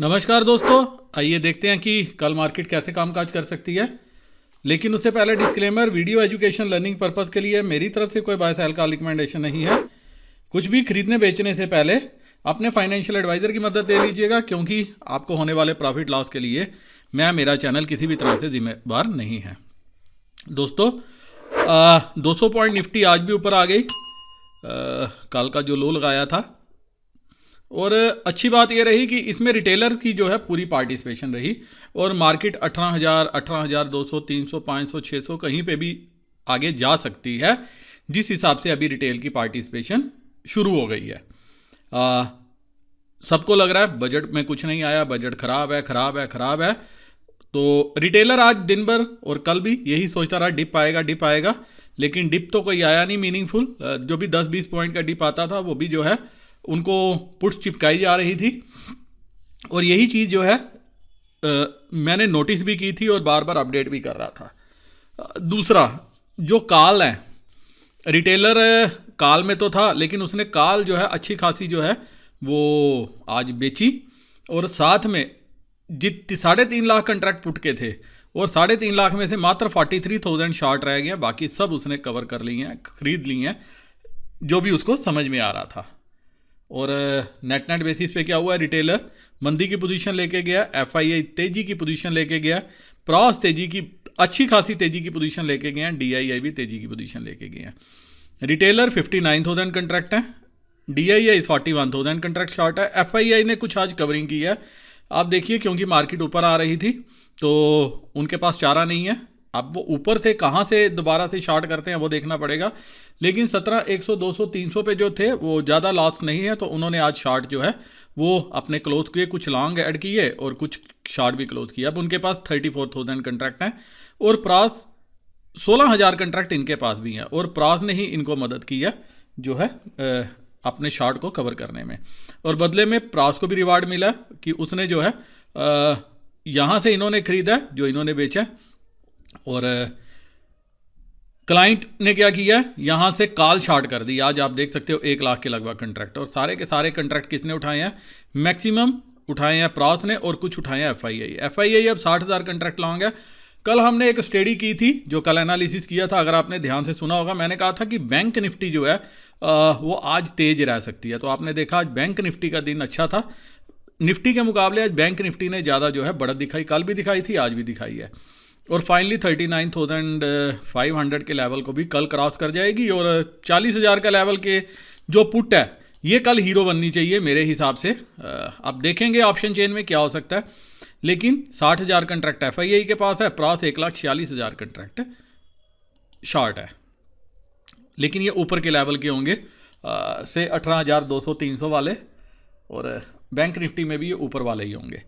नमस्कार दोस्तों, आइए देखते हैं कि कल मार्केट कैसे कामकाज कर सकती है। लेकिन उससे पहले disclaimer, video education learning purpose के लिए मेरी तरफ से कोई बाय सेल का रिकमेंडेशन नहीं है। कुछ भी खरीदने बेचने से पहले अपने फाइनेंशियल एडवाइज़र की मदद ले लीजिएगा, क्योंकि आपको होने वाले प्रॉफिट लॉस के लिए मेरा चैनल किसी भी तरह से जिम्मेदार नहीं है। दोस्तों 200 पॉइंट निफ्टी आज भी ऊपर आ गई, कल का जो लो लगाया था। और अच्छी बात यह रही कि इसमें रिटेलर्स की जो है पूरी पार्टिसिपेशन रही और मार्केट 18,000, 18,200, 300, 500, 600 कहीं पे भी आगे जा सकती है, जिस हिसाब से अभी रिटेल की पार्टिसिपेशन शुरू हो गई है। सबको लग रहा है बजट में कुछ नहीं आया, बजट खराब है। तो रिटेलर आज दिन भर और कल भी यही सोचता रहा डिप आएगा, लेकिन डिप तो कोई आया नहीं मीनिंगफुल। जो भी 10-20 पॉइंट का डिप आता था वो भी जो है उनको पुट्स चिपकाई जा रही थी। और यही चीज़ जो है मैंने नोटिस भी की थी और बार बार अपडेट भी कर रहा था। दूसरा जो कॉल है, रिटेलर कॉल में तो था, लेकिन उसने कॉल जो है अच्छी खासी जो है वो आज बेची। और साथ में 3.5 लाख कंट्रैक्ट पुट के थे और 3.5 लाख में से मात्र 43,000 शॉर्ट रह गए, बाकी सब उसने कवर कर लिए हैं, खरीद लिए हैं, जो भी उसको समझ में आ रहा था। और नेट बेसिस पे क्या हुआ, रिटेलर मंदी की पोजीशन लेके गया, एफआईआई तेजी की पोजीशन लेके गया, प्रॉस तेजी की अच्छी खासी तेजी की पोजीशन लेके गए हैं, डीआईआई भी तेजी की पोजीशन लेके गए हैं। रिटेलर 59,000 कंट्रैक्ट हैं, डीआईआई 41,000 कंट्रैक्ट शॉर्ट है। एफआईआई ने कुछ आज कवरिंग की है, आप देखिए, क्योंकि मार्केट ऊपर आ रही थी तो उनके पास चारा नहीं है। अब वो ऊपर से कहाँ से दोबारा से शॉर्ट करते हैं वो देखना पड़ेगा। लेकिन 17, 100, 200, 300 पे जो थे वो ज़्यादा लॉस नहीं है, तो उन्होंने आज शॉर्ट जो है वो अपने क्लोज किए, कुछ लॉन्ग ऐड किए और कुछ शॉर्ट भी क्लोज किए। अब उनके पास 34,000 कंट्रैक्ट हैं और प्रास 16,000 कंट्रैक्ट इनके पास भी हैं, और प्रास ने ही इनको मदद की है जो है अपने शॉर्ट को कवर करने में। और बदले में प्रास को भी रिवार्ड मिला कि उसने जो है यहाँ से इन्होंने खरीदा जो इन्होंने बेचा, और क्लाइंट ने क्या किया, यहाँ से कॉल शॉर्ट कर दी। आज आप देख सकते हो 1 लाख के लगभग कंट्रैक्ट, और सारे के सारे कंट्रैक्ट किसने उठाए हैं, मैक्सिमम उठाए हैं प्रास ने और कुछ उठाए हैं एफआईआई अब 60,000 कंट्रैक्ट लॉन्ग है। कल हमने एक स्टडी की थी, जो कल एनालिसिस किया था, अगर आपने ध्यान से सुना होगा, मैंने कहा था कि बैंक निफ्टी जो है वो आज तेज रह सकती है। तो आपने देखा आज बैंक निफ्टी का दिन अच्छा था। निफ्टी के मुकाबले आज बैंक निफ्टी ने ज़्यादा जो है बढ़त दिखाई, कल भी दिखाई थी, आज भी दिखाई है। और फाइनली 39,500 के लेवल को भी कल क्रॉस कर जाएगी, और 40,000 का लेवल के जो पुट है ये कल हीरो बननी चाहिए मेरे हिसाब से। अब देखेंगे ऑप्शन चेन में क्या हो सकता है, लेकिन 60,000 कंट्रैक्ट एफआईआई के पास है, प्रास 1,46,000 कंट्रैक्ट शॉर्ट है। लेकिन ये ऊपर के लेवल के होंगे से 18,200, 300 वाले, और बैंक निफ्टी में भी ये ऊपर वाले ही होंगे।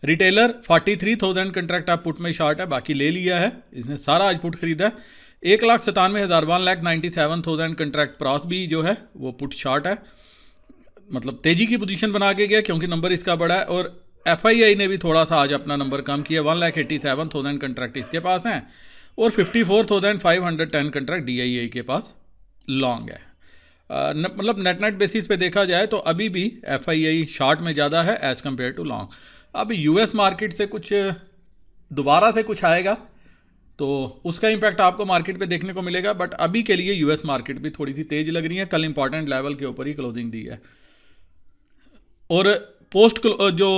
रिटेलर 43,000 कंट्रैक्ट आप पुट में शॉर्ट है, बाकी ले लिया है इसने, सारा आज पुट खरीदा है। 1,97,000, 1,97,000 कंट्रैक्ट प्रॉस भी जो है वो पुट शॉर्ट है, मतलब तेजी की पोजीशन बना के गया क्योंकि नंबर इसका बड़ा है। और एफआईआई ने भी थोड़ा सा आज अपना नंबर कम किया, 1,87,000 कंट्रैक्ट इसके पास हैं और 54,510 कंट्रैक्ट डीआईआई के पास लॉन्ग है। मतलब नेट बेसिस पे देखा जाए तो अभी भी एफआईआई शॉर्ट में ज़्यादा है एज़ कम्पेयर टू लॉन्ग। अब यूएस मार्केट से कुछ दोबारा से कुछ आएगा तो उसका इम्पैक्ट आपको मार्केट पे देखने को मिलेगा, बट अभी के लिए यूएस मार्केट भी थोड़ी सी तेज़ लग रही है। कल इंपॉर्टेंट लेवल के ऊपर ही क्लोजिंग दी है, और पोस्ट जो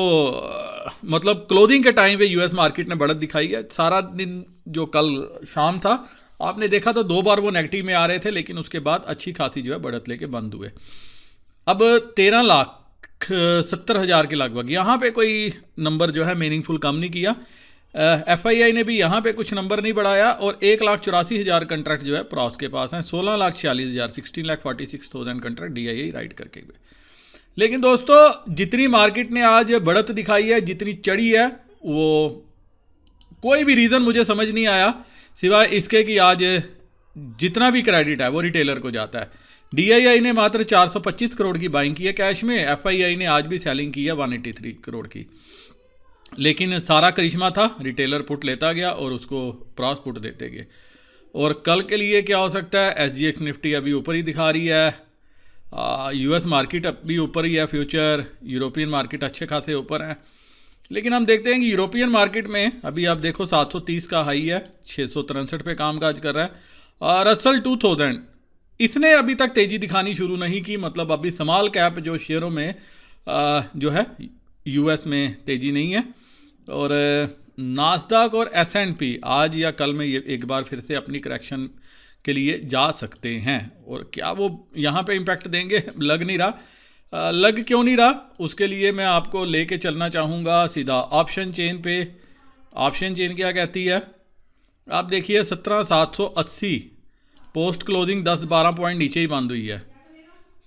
मतलब क्लोजिंग के टाइम पे यूएस मार्केट ने बढ़त दिखाई है। सारा दिन जो कल शाम था आपने देखा तो 2 बार वो नेगेटिव में आ रहे थे, लेकिन उसके बाद अच्छी खासी जो है बढ़त लेके बंद हुए। अब 13,70,000 के लगभग यहाँ पे कोई नंबर जो है मीनिंगफुल कम नहीं किया। एफआईआई ने भी यहाँ पे कुछ नंबर नहीं बढ़ाया, और 1,84,000 कंट्रैक्ट जो है प्रॉस के पास हैं, 16,46,000, 16,46,000 कंट्रैक्ट डीआईआई राइट करके हुए। लेकिन दोस्तों जितनी मार्केट ने आज बढ़त दिखाई है, जितनी चढ़ी है, वो कोई भी रीज़न मुझे समझ नहीं आया सिवाय इसके कि आज जितना भी क्रेडिट है वो रिटेलर को जाता है। डीआईआई ने मात्र 425 करोड़ की बाइंग की है कैश में, एफआईआई ने आज भी सेलिंग की है 183 करोड़ की। लेकिन सारा करिश्मा था, रिटेलर पुट लेता गया और उसको प्रॉस पुट देते गए। और कल के लिए क्या हो सकता है, एसजीएक्स निफ्टी अभी ऊपर ही दिखा रही है, यूएस मार्केट अभी ऊपर ही है, फ्यूचर यूरोपियन मार्केट अच्छे खासे ऊपर हैं। लेकिन हम देखते हैं कि यूरोपियन मार्केट में अभी आप देखो 730 का हाई है, 663 पे कामकाज कर रहा है। और रसल 2000 इसने अभी तक तेज़ी दिखानी शुरू नहीं की, मतलब अभी स्मॉल कैप जो शेयरों में जो है यूएस में तेज़ी नहीं है। और नास्डॉक और एस&पी आज या कल में ये एक बार फिर से अपनी करेक्शन के लिए जा सकते हैं। और क्या वो यहाँ पे इम्पैक्ट देंगे, लग नहीं रहा। लग क्यों नहीं रहा, उसके लिए मैं आपको लेके चलना चाहूँगा सीधा ऑप्शन चेन पे। ऑप्शन चेन क्या कहती है, आप देखिए 17,780 पोस्ट क्लोजिंग 10-12 पॉइंट नीचे ही बंद हुई है,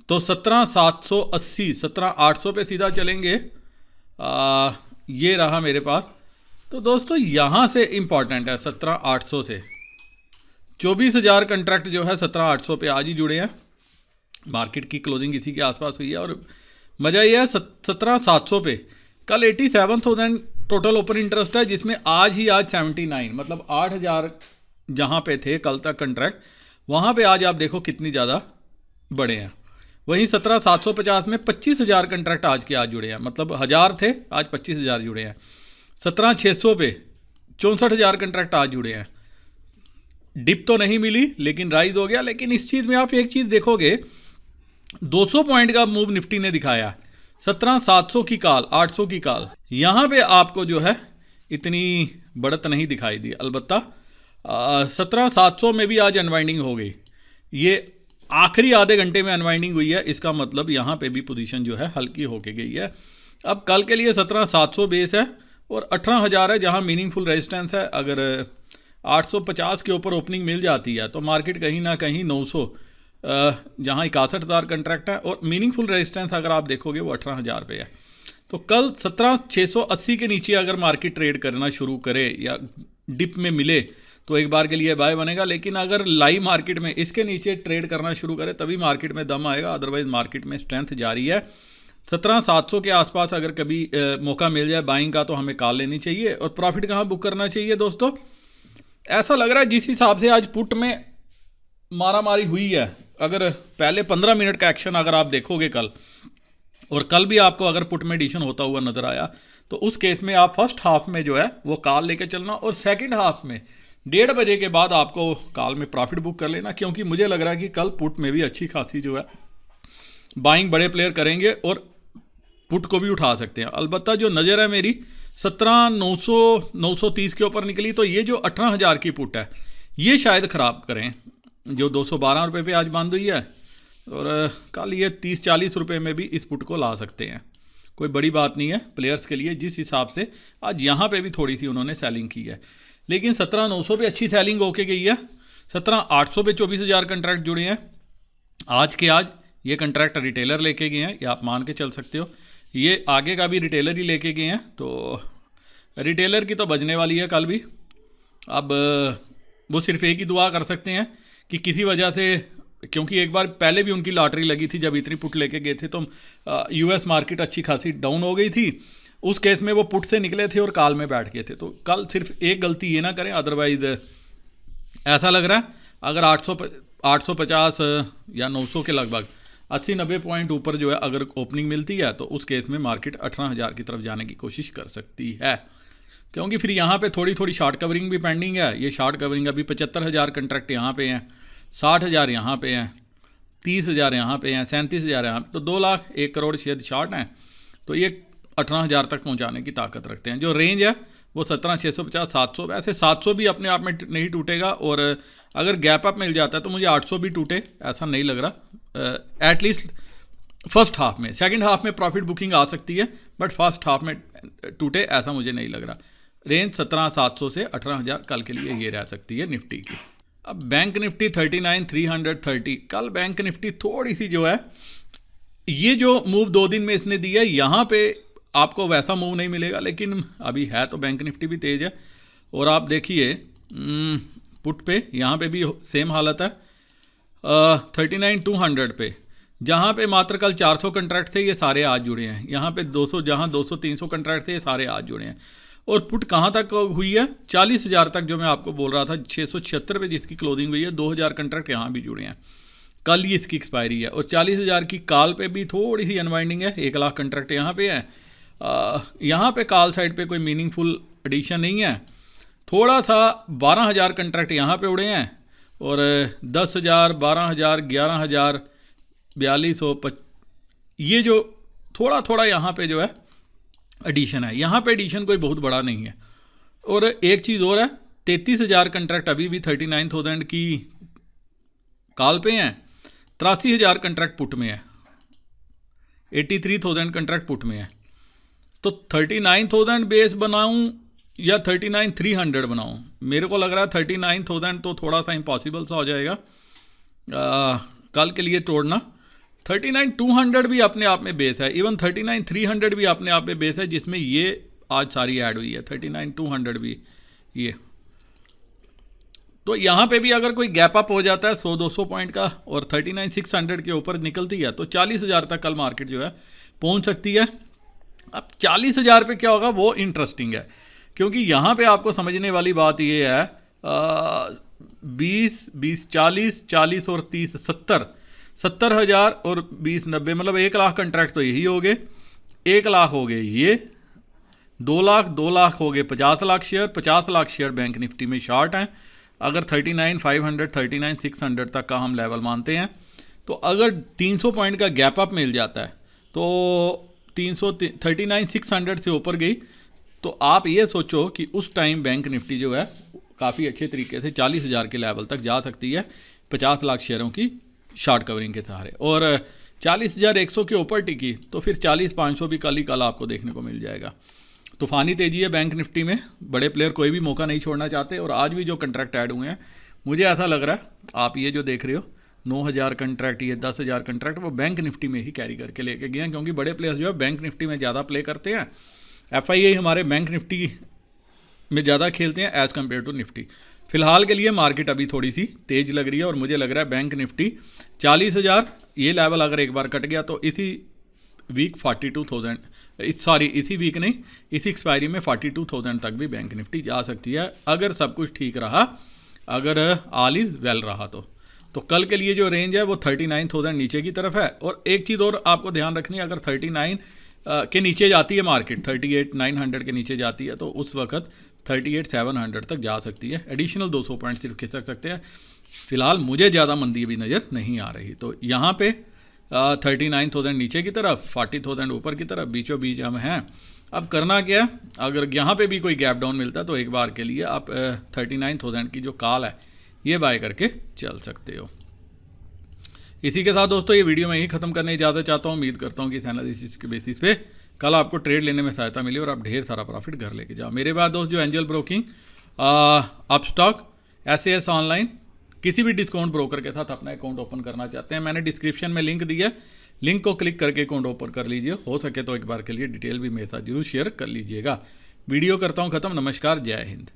तो 17,780 17,800 पे सीधा चलेंगे। ये रहा मेरे पास। तो दोस्तों यहाँ से इम्पॉर्टेंट है 17,800 से 24,000 कंट्रैक्ट जो है 17,800 पे आज ही जुड़े हैं। मार्केट की क्लोजिंग इसी के आसपास हुई है। और मज़ा ये है 17,700 पे कल 87,000 टोटल ओपन इंटरेस्ट है, जिसमें आज 79, मतलब 8,000 जहाँ पे थे कल तक कंट्रैक्ट, वहाँ पे आज आप देखो कितनी ज़्यादा बड़े हैं। वहीं 17,750 में 25,000 कंट्रैक्ट आज के आज जुड़े हैं, मतलब 1,000 थे आज 25,000 जुड़े हैं। 17,600 पे 64,000 कंट्रैक्ट आज जुड़े हैं। डिप तो नहीं मिली लेकिन राइज हो गया। लेकिन इस चीज़ में आप एक चीज़ देखोगे, 200 पॉइंट का मूव निफ्टी ने दिखाया, 17,700 की कॉल, 800 की कॉल, यहाँ पे आपको जो है इतनी बढ़त नहीं दिखाई दी। अलबत्ता 17,700 में भी आज अनवाइंडिंग हो गई, ये आखिरी आधे घंटे में अनवाइंडिंग हुई है। इसका मतलब यहाँ पे भी पोजीशन जो है हल्की होके गई है। अब कल के लिए 17,700 बेस है और 18,000 है जहाँ मीनिंगफुल रेजिस्टेंस है। अगर 850 के ऊपर ओपनिंग मिल जाती है तो मार्केट कहीं ना कहीं 900 जहाँ 61,000 कंट्रैक्ट है, और मीनिंगफुल रेजिस्टेंस अगर आप देखोगे वो 18,000 पे है। तो कल 17,680 के नीचे अगर मार्केट ट्रेड करना शुरू करे या डिप में मिले तो एक बार के लिए बाय बनेगा। लेकिन अगर लाइव मार्केट में इसके नीचे ट्रेड करना शुरू करे तभी मार्केट में दम आएगा, अदरवाइज मार्केट में स्ट्रेंथ जारी है। 17,700 के आसपास अगर कभी मौका मिल जाए बाइंग का तो हमें कॉल लेनी चाहिए। और प्रॉफिट कहाँ बुक करना चाहिए दोस्तों, ऐसा लग रहा है जिस हिसाब से आज पुट में मारामारी हुई है, अगर पहले 15 मिनट का एक्शन अगर आप देखोगे कल, और कल भी आपको अगर पुट में एडिशन होता हुआ नजर आया, तो उस केस में आप फर्स्ट हाफ में जो है वो कॉल लेके चलना, और सेकंड हाफ में 1:30 बजे के बाद आपको कॉल में प्रॉफिट बुक कर लेना। क्योंकि मुझे लग रहा है कि कल पुट में भी अच्छी खासी जो है बाइंग बड़े प्लेयर करेंगे और पुट को भी उठा सकते हैं। अलबत्ता जो नज़र है मेरी 17,900 930 के ऊपर निकली, तो ये जो 18,000 की पुट है ये शायद ख़राब करें, जो 212 रुपये पे आज बंद हुई है। और कल ये 30-40 रुपये में भी इस पुट को ला सकते हैं। कोई बड़ी बात नहीं है प्लेयर्स के लिए, जिस हिसाब से आज यहाँ पे भी थोड़ी सी उन्होंने सेलिंग की है। लेकिन 17,900 पे अच्छी सेलिंग होके गई है। 17,800 पे 24,000 कंट्रैक्ट जुड़े हैं आज के आज। ये कंट्रैक्ट रिटेलर लेके गए हैं, ये आप मान के चल सकते हो। ये आगे का भी रिटेलर ही लेके गए हैं, तो रिटेलर की तो बजने वाली है कल भी। अब वो सिर्फ एक ही दुआ कर सकते हैं कि किसी वजह से, क्योंकि एक बार पहले भी उनकी लॉटरी लगी थी जब इतनी पुट लेके गए थे, तो यूएस मार्केट अच्छी खासी डाउन हो गई थी। उस केस में वो पुट से निकले थे और कॉल में बैठ गए थे। तो कल सिर्फ एक गलती ये ना करें, अदरवाइज ऐसा लग रहा है अगर 850 या 900 के लगभग 80-90 पॉइंट ऊपर जो है अगर ओपनिंग मिलती है तो उस केस में मार्केट 18,000 की तरफ जाने की कोशिश कर सकती है। क्योंकि फिर यहाँ पे थोड़ी थोड़ी शॉर्ट कवरिंग भी पेंडिंग है। ये शॉर्ट कवरिंग अभी 75,000 कंट्रैक्ट यहाँ पे हैं, 60,000 यहाँ पे हैं, 30,000 यहाँ पे हैं, 37,000 यहाँ, तो 2,01 करोड़ शेयर शॉर्ट हैं। तो ये 18,000 तक पहुँचाने की ताकत रखते हैं। जो रेंज है वो 17,650 700, वैसे 700 भी अपने आप में नहीं टूटेगा, और अगर गैप अप मिल जाता है तो मुझे 800 भी टूटे ऐसा नहीं लग रहा। एटलीस्ट फर्स्ट हाफ में, सेकंड हाफ में प्रॉफिट बुकिंग आ सकती है, बट फर्स्ट हाफ में टूटे ऐसा मुझे नहीं लग रहा। रेंज 17,700 से 18,000 कल के लिए ये रह सकती है निफ्टी की। अब बैंक निफ्टी 39,330, कल बैंक निफ्टी थोड़ी सी जो है, ये जो मूव 2 दिन में इसने दिया है, यहाँ पे आपको वैसा मूव नहीं मिलेगा, लेकिन अभी है तो बैंक निफ्टी भी तेज़ है। और आप देखिए पुट पे यहाँ पे भी सेम हालत है। 39,200 पे, जहाँ पे मात्र कल 400 कंट्रैक्ट थे ये सारे आज जुड़े हैं। यहाँ पे 200, जहाँ 200-300 कंट्रैक्ट थे ये सारे आज जुड़े हैं। और पुट कहाँ तक हुई है, 40,000 तक, जो मैं आपको बोल रहा था 676 पे जिसकी क्लोजिंग हुई है। 2,000 कंट्रैक्ट यहाँ भी जुड़े हैं, कल ही इसकी एक्सपायरी है। और 40,000 की कॉल पे भी थोड़ी सी अनवाइंडिंग है, 1 लाख कंट्रैक्ट यहाँ पे है। यहाँ पे कॉल साइड पे कोई मीनिंगफुल एडिशन नहीं है। थोड़ा सा 12,000 कंट्रैक्ट यहाँ पे उड़े हैं और 10,000, 12,000, 11,000, 4200, ये जो थोड़ा थोड़ा यहाँ पे जो है एडिशन है, यहाँ पे एडिशन कोई बहुत बड़ा नहीं है। और एक चीज़ और है, 33,000 कंट्रैक्ट अभी भी 39,000 की कॉल पे हैं, 83,000 कंट्रैक्ट पुट में है, 83,000 कंट्रैक्ट पुट में है। तो 39,000 बेस बनाऊं या 39,300 बनाऊं, मेरे को लग रहा है 39,000 तो थोड़ा सा इम्पॉसिबल सा हो जाएगा कल के लिए तोड़ना। 39,200 भी अपने आप में बेस है, इवन 39,300 भी अपने आप में बेस है, जिसमें ये आज सारी ऐड हुई है। 39,200 भी ये, तो यहाँ पे भी अगर कोई गैप अप हो जाता है 100-200 पॉइंट का और 39,600 के ऊपर निकलती है तो 40,000 तक कल मार्केट जो है पहुँच सकती है। अब 40,000 पे क्या होगा वो इंटरेस्टिंग है, क्योंकि यहाँ पे आपको समझने वाली बात ये है 20, 40, 40 और 30, 70,000 और 20, 90, मतलब 1 लाख कंट्रैक्ट तो यही हो गए, 1 लाख हो गए ये, 2 लाख, 2 लाख हो गए 50 lakh share, 50 lakh share bank Nifty में शॉर्ट हैं। अगर 39,500, 39,600 तक का हम लेवल मानते हैं, तो अगर 300 पॉइंट का गैप अप मिल जाता है तो 39,600 से ऊपर गई, तो आप ये सोचो कि उस टाइम बैंक निफ्टी जो है काफ़ी अच्छे तरीके से 40,000 के लेवल तक जा सकती है 50 लाख शेयरों की शॉर्ट कवरिंग के सहारे। और 40,100 के ऊपर टिकी तो फिर 40,500 भी कल आपको देखने को मिल जाएगा। तूफ़ानी तेज़ी है बैंक निफ्टी में, बड़े प्लेयर कोई भी मौका नहीं छोड़ना चाहते। और आज भी जो कंट्रैक्ट ऐड हुए हैं, मुझे ऐसा लग रहा है, आप ये जो देख रहे हो 9,000 कंट्रैक्ट, ये 10,000 कंट्रैक्ट, वो बैंक निफ्टी में ही कैरी करके लेके गए हैं, क्योंकि बड़े प्लेयर्स जो है बैंक निफ्टी में ज़्यादा प्ले करते हैं। FII हमारे बैंक निफ्टी में ज़्यादा खेलते हैं एज़ कम्पेयर टू निफ्टी। फ़िलहाल के लिए मार्केट अभी थोड़ी सी तेज़ लग रही है और मुझे लग रहा है बैंक निफ्टी 40,000 ये लेवल अगर एक बार कट गया तो इसी वीक 42,000, इसी वीक नहीं, इसी एक्सपायरी में 42,000 तक भी बैंक निफ्टी जा सकती है, अगर सब कुछ ठीक रहा, अगर ऑल इज़ वेल रहा तो कल के लिए जो रेंज है वो 39,000 नीचे की तरफ है। और एक चीज़ और आपको ध्यान रखनी है, अगर 39 के नीचे जाती है मार्केट, 38,900 के नीचे जाती है, तो उस वक्त 38,700 तक जा सकती है। एडिशनल 200 पॉइंट सिर्फ खिसक सकते हैं। फ़िलहाल मुझे ज़्यादा मंदी भी नज़र नहीं आ रही, तो यहाँ पे 39,000 नीचे की तरफ, 40,000 ऊपर की तरफ, बीचों बीच हम हैं। अब करना क्या है, अगर यहाँ पे भी कोई गैप डाउन मिलता है तो एक बार के लिए आप 39,000 की जो कॉल है ये बाय करके चल सकते हो। इसी के साथ दोस्तों ये वीडियो मैं यही ख़त्म करने की इजाज़त चाहता हूँ। उम्मीद करता हूँ कि इस एनालिसिस के बेसिस पे कल आपको ट्रेड लेने में सहायता मिली और आप ढेर सारा प्रॉफिट घर लेके जाओ। मेरे बाद दोस्त जो angel broking, Upstox, SAS online, किसी भी डिस्काउंट ब्रोकर के साथ अपना अकाउंट ओपन करना चाहते हैं, मैंने डिस्क्रिप्शन में लिंक दिया है, लिंक को क्लिक करके अकाउंट ओपन कर लीजिए। हो सके तो एक बार के लिए डिटेल भी मेरे साथ जरूर शेयर कर लीजिएगा। वीडियो करता हूँ ख़त्म। नमस्कार, जय हिंद।